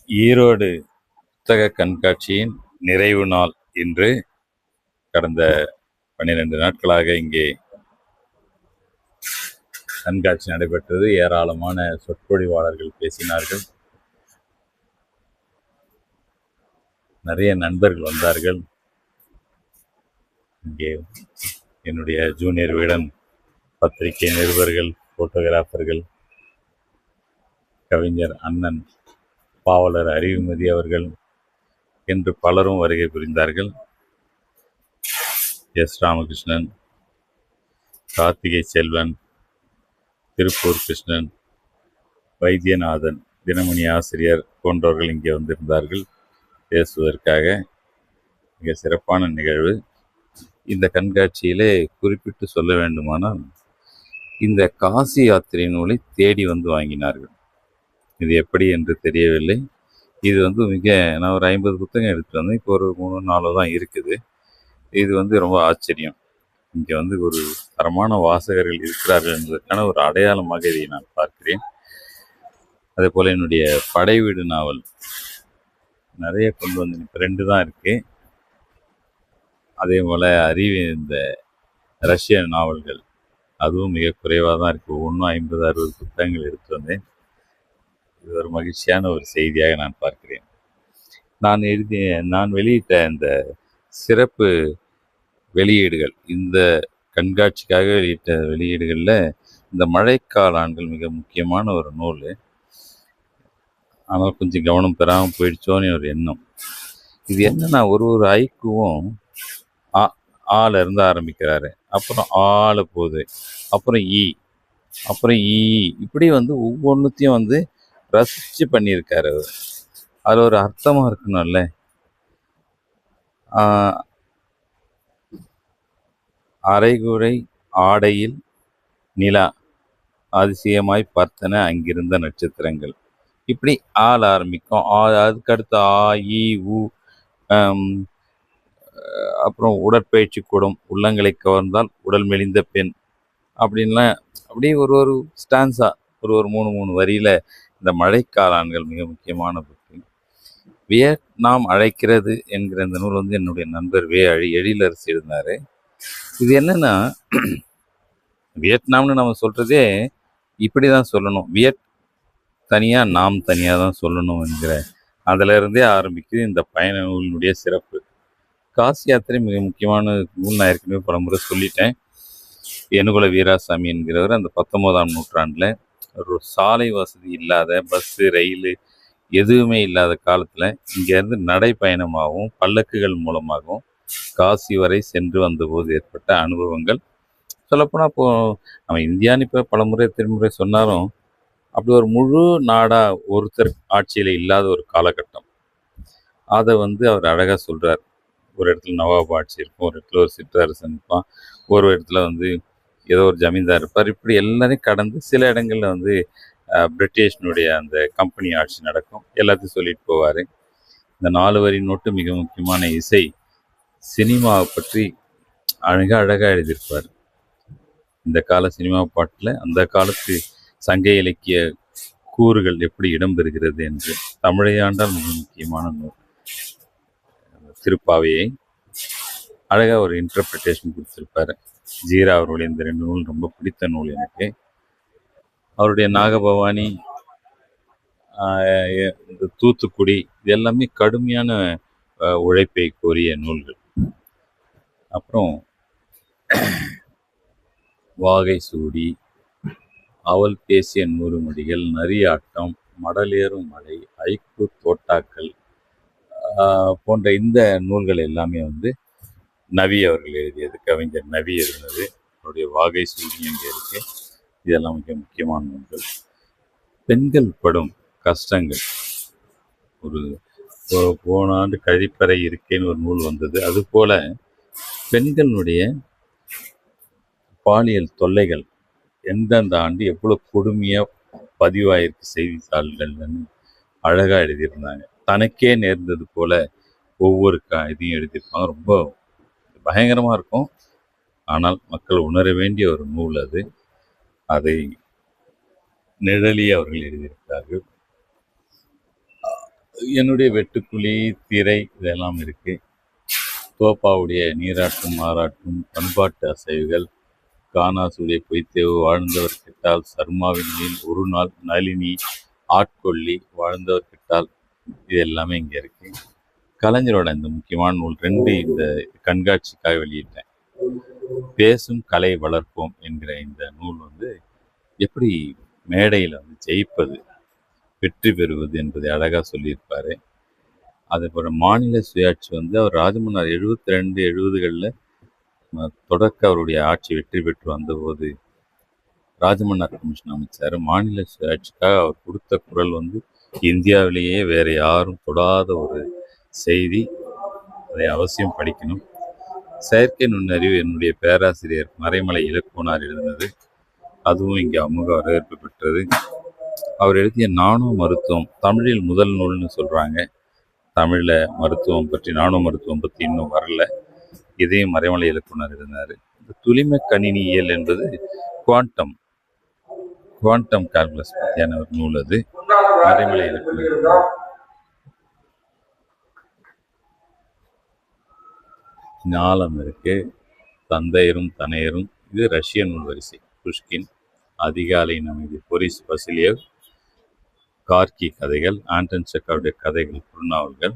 ஈரோடு புத்தக கண்காட்சியின் நிறைவு நாள் இன்று. கடந்த 12 நாட்களாக இங்கே கண்காட்சி நடைபெற்றது. ஏராளமான சொற்பொழிவாளர்கள் பேசினார்கள். நிறைய நண்பர்கள் வந்தார்கள். இங்கே என்னுடைய ஜூனியர் வீடன் பத்திரிகை நிருபர்கள், போட்டோகிராஃபர்கள், கவிஞர் அண்ணன் பாவலர் அறிவுமதி அவர்கள் என்று பலரும் வருகை புரிந்தார்கள். எஸ் ராமகிருஷ்ணன், கார்த்திகை செல்வன், திருப்பூர் கிருஷ்ணன், வைத்தியநாதன், தினமணி ஆசிரியர் போன்றவர்கள் இங்கே வந்திருந்தார்கள் பேசுவதற்காக. மிக சிறப்பான நிகழ்வு. இந்த கண்காட்சியிலே குறிப்பிட்டு சொல்ல வேண்டுமானால், இந்த காசி யாத்திரை நூலை தேடி வந்து வாங்கினார்கள். இது எப்படி என்று தெரியவில்லை. இது நான் ஒரு 50 புத்தகம் எடுத்துட்டு வந்தேன். இப்போ ஒரு 3-4 தான் இருக்குது. இது ரொம்ப ஆச்சரியம். இங்கே ஒரு தரமான வாசகர்கள் இருக்கிறார்கள் என்பதற்கான ஒரு அடையாளமாக இதை நான் பார்க்கிறேன். அதே போல் என்னுடைய படை வீடு நாவல் நிறைய கொண்டு வந்து, இப்போ 2 தான் இருக்கு. அதே போல் இந்த ரஷ்ய நாவல்கள் அதுவும் மிக குறைவாக தான் இருக்குது. ஒவ்வொன்றும் 50-60 புத்தகங்கள் எடுத்து வந்தேன். இது ஒரு மகிழ்ச்சியான ஒரு செய்தியாக நான் பார்க்கிறேன். நான் வெளியிட்ட இந்த சிறப்பு வெளியீடுகள், இந்த கண்காட்சிக்காக வெளியிட்ட வெளியீடுகளில் இந்த மழைக்கால ஆண்கள் மிக முக்கியமான ஒரு நூல். ஆனால் கொஞ்சம் கவனம் பெறாமல் போயிடுச்சோன்னு ஒரு எண்ணம். இது என்னன்னா, ஒரு ஐக்குவும் ஆல இருந்து ஆரம்பிக்கிறாரு, அப்புறம் ஆல போகுது, அப்புறம் அப்புறம் இப்படி ஒவ்வொன்றுத்தையும் ரசித்து பண்ணியிருக்காரு. அது ஒரு அர்த்தமாக இருக்கணும்ல. அரைகுறை ஆடையில் நிலா அதிசயமாய் பார்த்தன அங்கிருந்த நட்சத்திரங்கள், இப்படி ஆள் ஆரம்பிக்கும். அதுக்கடுத்து இ உ, அப்புறம் உடற்பயிற்சி கூடும், உள்ளங்களை கவர்ந்தால் உடல் மெலிந்த பெண், அப்படின்லாம் அப்படியே ஒரு ஸ்டான்ஸா ஒரு 3 வரியில இந்த மழைக்காலான்கள் மிக முக்கியமான புக்கு. வியட்நாம் அழைக்கிறது என்கிற இந்த நூல் என்னுடைய நண்பர் எழிலரசு எழுதினார். இது என்னன்னா, வியட்நாம்னு நம்ம சொல்றதே இப்படி தான் சொல்லணும், தனியாக நாம் தனியாக தான் சொல்லணும் என்கிற அதில் இருந்தே ஆரம்பிக்குது இந்த பயண நூலினுடைய சிறப்பு. காசி யாத்திரை மிக முக்கியமான நூல். நான் ஏற்கனவே பல முறை சொல்லிட்டேன். எனுகுல வீராசாமி என்கிறவர் அந்த 19ஆம் நூற்றாண்டில் ஒரு சாலை வசதி இல்லாத, பஸ்ஸு ரயில் எதுவுமே இல்லாத காலத்தில் இங்கேருந்து நடைப்பயணமாகவும் பல்லக்குகள் மூலமாகவும் காசி வரை சென்று வந்தபோது ஏற்பட்ட அனுபவங்கள். சொல்லப்போனால் இப்போது நம்ம இந்தியான்னு இப்போ பலமுறை திருமுறை சொன்னாலும், அப்படி ஒரு முழு நாடாக ஒருத்தர் ஆட்சியில் இல்லாத ஒரு காலகட்டம். அதை அவர் அழகாக சொல்கிறார். ஒரு இடத்துல நவாப் ஆட்சி இருக்கும், ஒரு இடத்துல ஒரு சிற்றரசன் இருப்பான், ஒரு இடத்துல ஏதோ ஒரு ஜமீன்தார் இருப்பார். இப்படி எல்லாரையும் கடந்து சில இடங்களில் பிரிட்டிஷ்னுடைய அந்த கம்பெனி ஆட்சி நடக்கும். எல்லாத்தையும் சொல்லிட்டு போவார். இந்த 4 வரி நோட்டு மிக முக்கியமான இசை. சினிமாவை பற்றி அழகாக எழுதியிருப்பார். இந்த கால சினிமா பாட்டில் அந்த காலத்து சங்க இலக்கிய கூறுகள் எப்படி இடம்பெறுகிறது என்று. தமிழை ஆண்டால் மிக முக்கியமான நூல். திருப்பாவையை அழகாக ஒரு இன்டர்பிரிட்டேஷன் கொடுத்துருப்பார். ஜீரா அவருடைய இந்த 2 நூல் ரொம்ப பிடித்த நூல் எனக்கு. அவருடைய நாகபவானி, இந்த தூத்துக்குடி, இது எல்லாமே கடுமையான உழைப்பை கோரிய நூல்கள். அப்புறம் வாகை சூடி, அவள் பேசிய 100 மொழிகள், நரியாட்டம், மடலேறும் மலை, ஐக்கு தோட்டாக்கள் போன்ற இந்த நூல்கள் எல்லாமே நவி அவர்கள் எழுதியது, கவிஞர் நவி எழுதினது. அவருடைய வாகை சூடி இங்கே இருக்கு. இதெல்லாம் மிக முக்கியமான நூல்கள். பெண்கள் படும் கஷ்டங்கள், போன ஆண்டு கழிப்பறை இருக்கேன்னு ஒரு நூல் வந்தது. அதுபோல பெண்களுடைய பாலியல் தொல்லைகள் எந்தெந்த ஆண்டு எவ்வளோ கொடுமையாக பதிவாயிருக்கு செய்தித்தாள்கள்னு அழகாக எழுதியிருந்தாங்க. தனக்கே நேர்ந்தது போல ஒவ்வொரு இதையும் எழுதியிருப்பாங்க. ரொம்ப பயங்கரமாக இருக்கும். ஆனால் மக்கள் உணர வேண்டிய ஒரு நூல் அது. அதை நிழலி அவர்கள் எழுதியிருக்கிறார்கள். என்னுடைய வெட்டுக்குழி, திரை இதெல்லாம் இருக்கு. தோப்பாவுடைய நீராட்டும் மாறாட்டும், பண்பாட்டு அசைவுகள், கானாசுடைய பொய்த்தேவு, வாழ்ந்தவர் கெட்டால், சர்மாவின் மீன், ஒரு நாள், நளினி, ஆட்கொள்ளி, வாழ்ந்தவர் கெட்டால், இது எல்லாமே இங்கே இருக்கு. கலைஞரோட இந்த முக்கியமான நூல் 2 இந்த கண்காட்சிக்காக வெளியிட்டேன். பேசும் கலை வளர்ப்போம் என்கிற இந்த நூல் வந்து எப்படி மேடையில் வந்து ஜெயிப்பது, வெற்றி பெறுவது என்பதை அழகாக சொல்லியிருப்பாரு. அதுபோல் மாநில சுயாட்சி வந்து அவர் ராஜமன்னார் 72, 70களில் தொடக்க அவருடைய ஆட்சி வெற்றி பெற்று வந்தபோது ராஜமன்னார் கமிஷன் அமைச்சார். மாநில சுயாட்சிக்காக அவர் கொடுத்த குரல் வந்து இந்தியாவிலேயே வேறு யாரும் தொடாத ஒரு செய்தி. அதை அவசியம் படிக்கணும். செயற்கை நுண்ணறிவு என்னுடைய பேராசிரியர் மறைமலை இலக்குவனார் எழுதினது. அதுவும் இங்கே அமுக வரவேற்பு பெற்றது. அவர் எழுதிய நானோ மருத்துவம் தமிழில் முதல் நூல்னு சொல்கிறாங்க. தமிழில் மருத்துவம் பற்றி, நானோ மருத்துவம் பற்றி இன்னும் வரல. இதையும் மறைமலை இலக்குவனார் எழுதினார். இந்த துளிம கணினியியல் என்பது குவாண்டம் கால்குலஸ் பற்றியான ஒரு நூல். அது மறைமலை இலக்குவனார். ஞாலம் இருக்கு, தந்தையரும் தனையரும், இது ரஷ்ய நூல் வரிசை. புஷ்கின், அதிகாலையின் அமைதி, போரிஸ் வசிலியவ், கார்கி கதைகள், ஆண்டன் செக்காவுடைய கதைகள், குறுநாவல்கள்,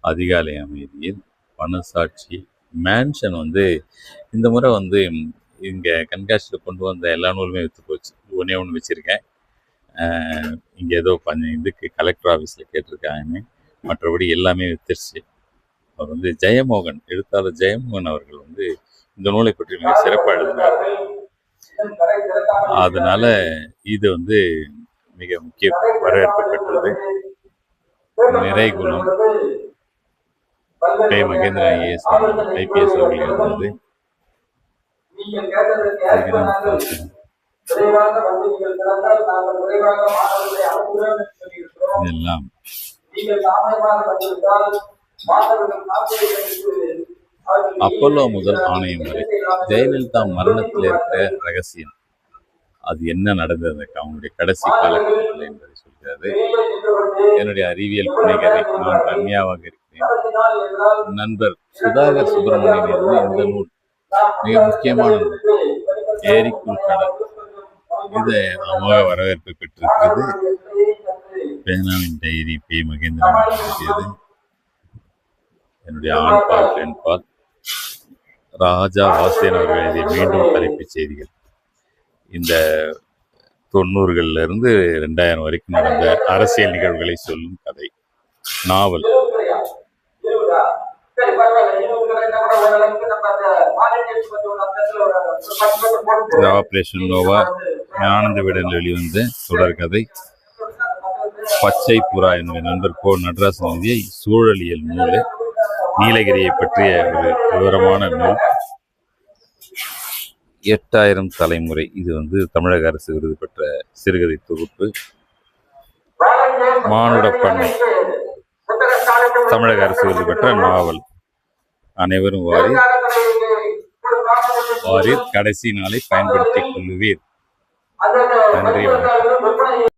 அதிகாலை அமைதியில், பணசாட்சி, மேன்ஷன் வந்து இந்த முறை வந்து இங்கே கண்காட்சியில் கொண்டு வந்த எல்லா நூலுமே விற்று போச்சு. ஒன்றே ஒன்று வச்சுருக்கேன். இங்கே ஏதோ இதுக்கு கலெக்டர் ஆஃபீஸில் கேட்டிருக்காங்க, மற்றபடி எல்லாமே வித்துருச்சு. அவர் வந்து ஜெயமோகன், எழுத்தாளர் ஜெயமோகன் அவர்கள் வந்து இந்த நூலை பற்றி மிக சிறப்பாக எழுதினார். அதனால இது வந்து மிக முக்கிய வரவேற்பு பெற்றது. நிறைகுணம் கே. மகேந்திரன் ஐபிஎஸ் அவர்கள் எழுதினது. இதெல்லாம் அப்பல்லோ முதல் ஆணையம் வரை ஜெயலலிதா மரணத்தில் இருக்கிற ரகசியம், அது என்ன நடந்தது அவங்களுடைய கடைசி காலகட்டத்தில் என்பதை சொல்கிறது. என்னுடைய அறிவியல் புனைகதை, நான் ரம்யாவாக இருக்கிறேன். நண்பர் சுதாகர் சுப்பிரமணியன் இருந்து இந்த நூல் மிக முக்கியமான நூல், ஏரிக்குள் கடல். இது அமோக வரவேற்பு பெற்றிருக்கிறது. பேனாவின் டைரி பி. மகேந்திரன் எழுதியது. என்னுடைய ஆண்பால் பெண்பால் ராஜா வாசேன் அவர்கள் எழுதிய மீண்டும் தலைப்புச் செய்திகள். இந்த 90களிலிருந்து 2000 வரைக்கும் நடந்த அரசியல் நிகழ்வுகளை சொல்லும் கதை நாவல். ஆபரேஷன் நோவா ஆனந்த விடல் வெளிவந்த தொடர்கதை. பச்சை புறா என்னுடைய நண்பர் கோ. நடராசன் எழுதிய சூழலியல் நூல், நீலகிரியை பற்றிய ஒரு விவரமான நூல். 8000 தலைமுறை, இது வந்து தமிழக அரசு விருது பெற்ற சிறுகதை தொகுப்பு. மானுட பண்ணை, தமிழக அரசு விருது பெற்ற நாவல். அனைவரும் வாரீர், கடைசி நாளை பயன்படுத்திக் கொள்ளுவீர். நன்றி, வணக்கம்.